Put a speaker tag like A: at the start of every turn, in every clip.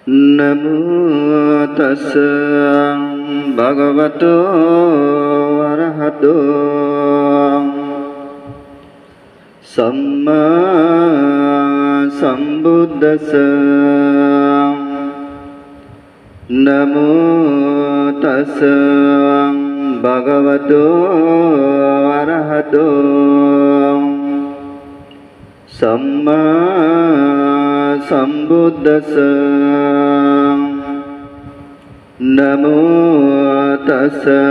A: Namo tassa bhagavato arahato samma sambuddhassa. Namo tassa bhagavato arahato samma sambuddhassa. Namo tassa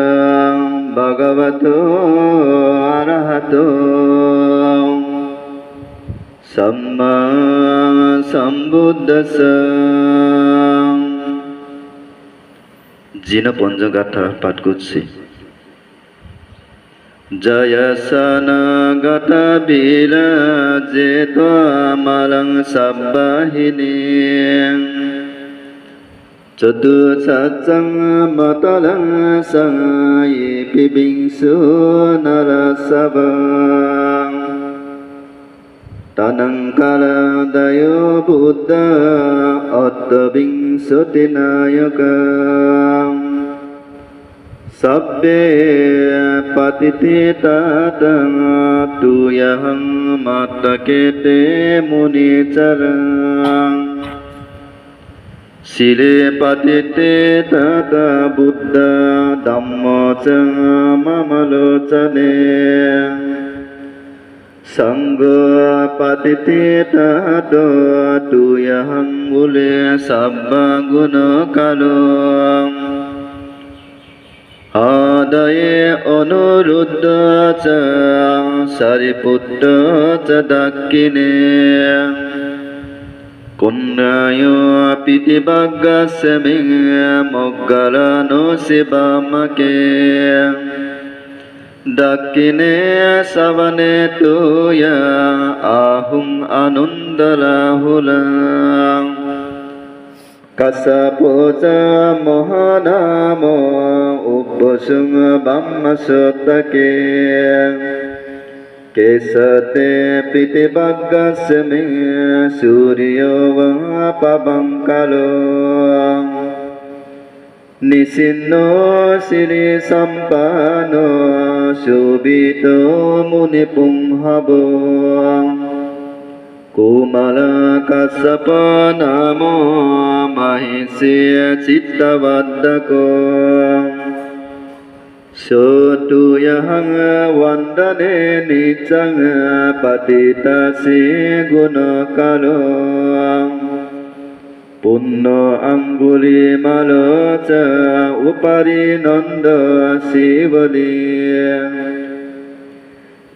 A: bhagavato arahato samma sambuddhassa. জিন পঞ্চগাথা পাঠ করছি। জয়সনগতা বিরাজেত আমলং সব্বাহিনী চতুসৎসং মতলং সায়ে পিবিংসু নরসভং তনং কালদয় বুদ্ধ অত্তবিংশতি নায়কং সব্বে পতিতে ততং তুয়হং মত্তকেতে মুনিচরং শিলে পতিতে তত বুদ্ধ ধম্ম চ মমলোচনে সঙ্গ পতিতে তত তুয়হং মূলে সব্ব গুণ কালো আদয়ে অনুরুদ্ধ চ সারিপুত্র চ দক্ষিণে কুন্নায় পিতিবাগ্গাস্মি মোগ্গলানো শিবামকে দক্ষিণে সবনে তুয় আহুং আনন্দরাহুলং কাশ্যপোচ মহানাম উপসুং ব্রহ্মসত্যকে কেশতে পিতিবাগ্গাস্মি সূর্য পাবং কালো নিশিন্ন শ্রী সম্পান শোভিত মুনি পুংহব কুমার কাশ্যপ নাম মহিষী চিত্তবদ্ধক সোতুয়হং বন্দনে নিচং পতিতসি গুণকালো পুণ্য আঙ্গুলিমাল চ উপরি নন্দ শিবলি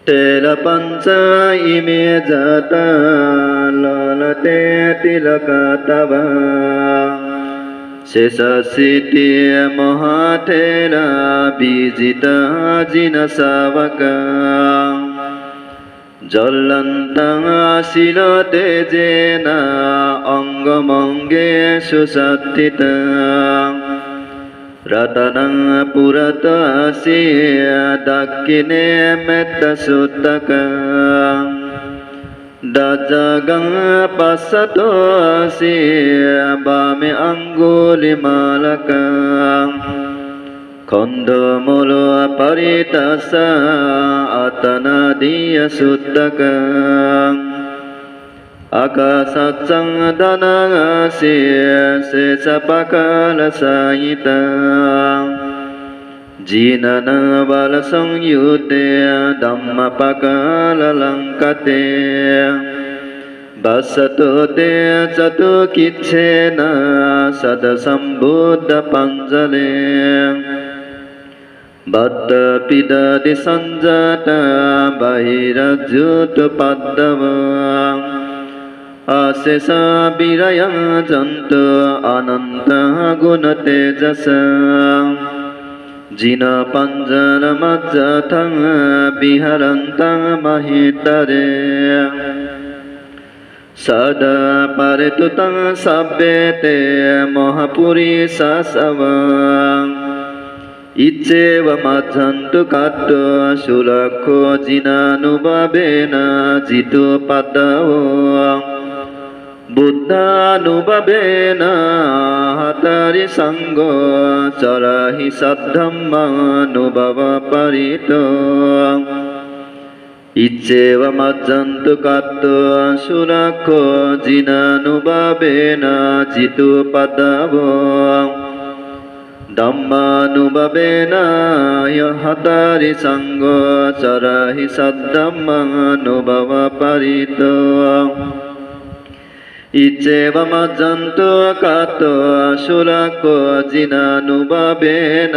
A: তেল পঞ্চ ইমে জাত ললতে তিলক তব শেষসিটি মহাথেরা বিজিত জিন শাবক জ্বলন্তং শিল তেজেন অঙ্গমঙ্গে সুসত্থিত রতনং পুরত আসি দক্ষিণে মেত্তসুতক দজগং পশ্যত আসি বামে অঙ্গুলিমালক খণ্ডমূল পরিতস আতনাদীয় সুতক আকাশচন্দনাসি শেষপকলসহিত জিনন বল সংযুতে ধম্মপকলঙ্কতে বসতো তে চতুকিচ্ছেন সদসম্বুদ্ধ পঞ্জলে বদ্ধ পিদতি সঞ্জাত বহিরজ্যুত পদ্মব অশেষ বিরয়ং জন্তু অনন্ত গুণ তেজস জিন পঞ্জর মজ্জথং বিহরন্তং মহিতরে সদা পরিতুতং সব্যেতে মহাপুরীশ সব ইচ্ছেবমাঝন্তু কাট্ট সুলক্ষ জিনানুভবেন জিতু পাদব বুদ্ধানুভবেন হাতারি সঙ্গ চরাহি সদ্ধম্মানুভব পরিত ইচ্ছেব মজ্জন্তু কাত্ত সুরাক্ষ জিনানুভবেন জিতু পদব ধম্মানুভবেন হাতারি সঙ্গ চরাহি সদ্ধম্মানুভব পরিত ইচ্ছেব মজ্জন্তু কাত্ত সুরাক্ষ জিনানুভবেন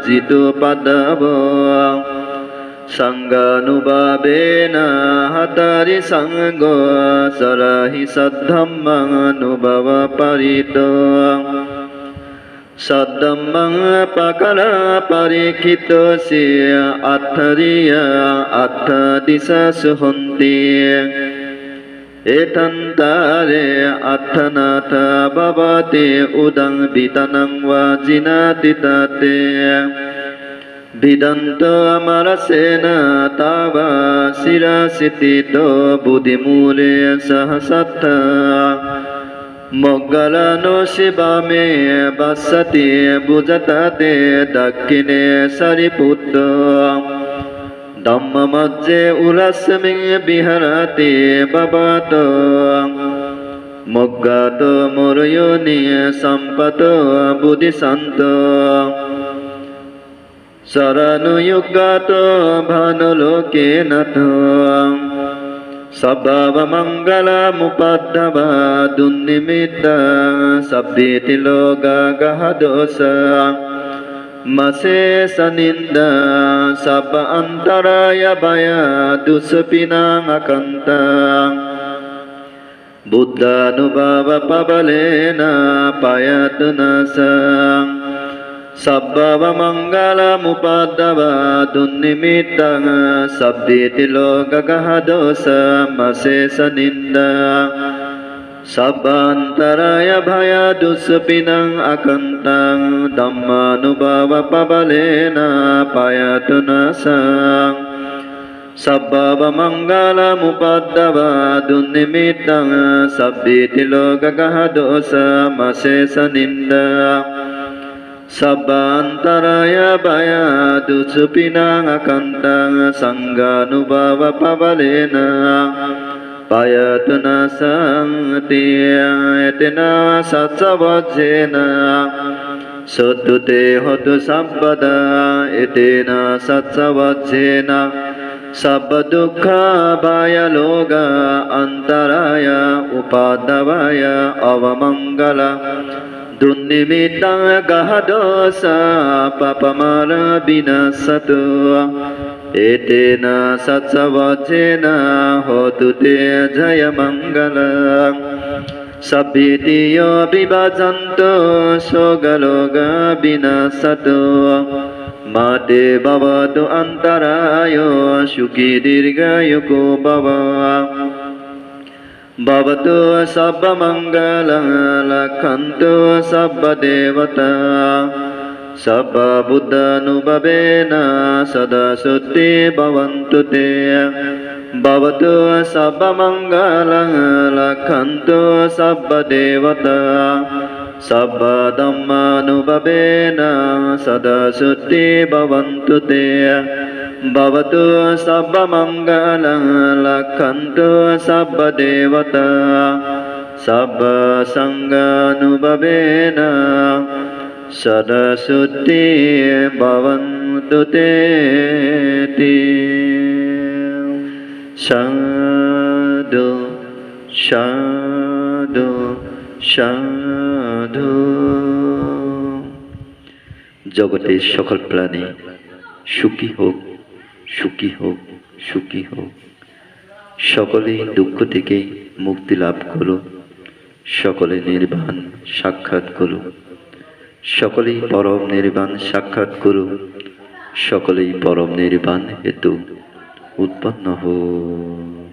A: জিতু পদব সংগানুভবেন হাতারি সঙ্গ চরাহি সদ্ধম্মানুভব পরিত সদ্ধম্মং পাকলা পরিখিত সে আত্মরিয়া আত্ম দিশা সুহন্তি এতন্তারে আত্মনাথ ভবতে উদং বিতনং বা জিনাতিতাতে বিদন্ত অমরসেন তাব শিরাসিতিত বুদ্ধিমূলে সহসত্থ মজ্গলানো শিবামে বসতি বুজতাতে দক্ষিণে সরিপুত্র ধম্মমজ্জে উরস্মি বিহরতি ভবত মজ্ঞাত মরয়োনি সম্পত বুদ্ধিসন্ত শরণুযুগাত ভানুলোকে নথ সভবমঙ্গলমুপদ্ধব দুর্নিমিত্ত সব্যেতি লোকগহদোষ মশেষ নিন্দ সব অন্তরায় ভয় দুষ্পিনাকন্ত বুদ্ধানুভব পবলেন পায়তু নাশ সভবমঙ্গলমুপদ্ধব দুর্নিমিত্ত সব্যেতি লোকগহদোষ মশেষ নিন্দ সবান্তরায় ভয় দুষ্পিনং আকন্তং ধম্মানুভব পবলেন পায়তু নাশ সভবমঙ্গলমুপদ্ধব দুর্নিমিত্ত সব্যেতি লোকগহদোষ মশেষ নিন্দ সবান্তরায় ভয় দুষ্পিনং আকন্তং সংগানুভব পবলেন পায়তু নাশং তেনা সৎসবজ্জেন সদ্যুতে হতু সম্পদা এতেনা সৎসবজ্জেন সর্বদুঃখ ভয় লোক অন্তরায় উপাধবায় অবমঙ্গল দুর্নিমিত্ত গহদোষ পাপমার বিনাশতু এতেন সৎসবজ্জেন হতু তে জয়মঙ্গল সভ্যেতিয় বিভাজন্ত শোকলোক বিনাশতু মাতে ভবতু অন্তরায় সুখী দীর্ঘায়ুকো ভব ভবতু সর্বমঙ্গলং লক্ষন্তু সর্বদেবতা সর্ববুদ্ধানুভবেন সদা শুদ্ধি ভবন্তু তে ভবতু সর্বমঙ্গলং লক্ষন্তু সর্বদেবতা সর্বধম্মানুভবেন সদা শুদ্ধি ভবন্তু তে ভবতু সর্বমঙ্গলং লক্ষন্তু সর্বদেবতা সর্বসঙ্গানুভবেন সদা শুদ্ধি ভবন্তু তে সাধু সাধু সাধু। জগতের সকল প্রাণী সুখী হোক, সুখী হোক, সুখী হোক। সকলেই দুঃখ থেকে মুক্তি লাভ করো, সকলে নির্বাণ সাক্ষাৎ করো, সকলেই পরম নির্বাণ সাক্ষাৎ করো, সকলেই পরম নির্বাণ হেতু উৎপন্ন হোক।